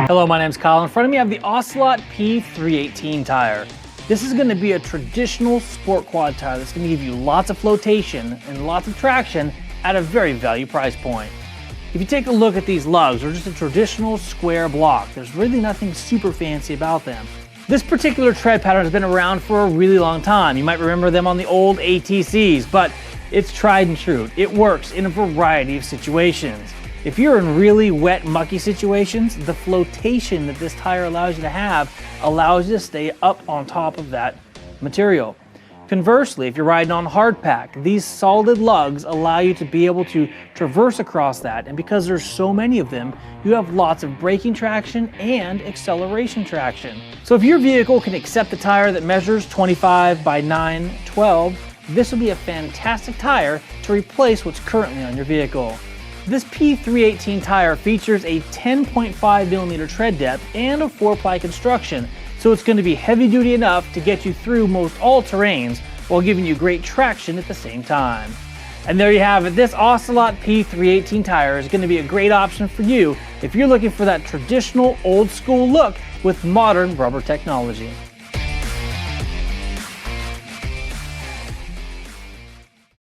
Hello, my name's Kyle. In front of me I have the Ocelot P318 tire. This is going to be a traditional sport quad tire that's going to give you lots of flotation and lots of traction at a very value price point. If you take a look at these lugs, they're just a traditional square block. There's really nothing super fancy about them. This particular tread pattern has been around for a really long time. You might remember them on the old ATCs, but it's tried and true. It works in a variety of situations. If you're in really wet, mucky situations, the flotation that this tire allows you to have allows you to stay up on top of that material. Conversely, if you're riding on hard pack, these solid lugs allow you to be able to traverse across that, and because there's so many of them, you have lots of braking traction and acceleration traction. So if your vehicle can accept a tire that measures 25 by 9, 12, this will be a fantastic tire to replace what's currently on your vehicle. This P318 tire features a 10.5mm tread depth and a 4-ply construction, so it's going to be heavy duty enough to get you through most all terrains while giving you great traction at the same time. And there you have it. This Ocelot P318 tire is going to be a great option for you if you're looking for that traditional old school look with modern rubber technology.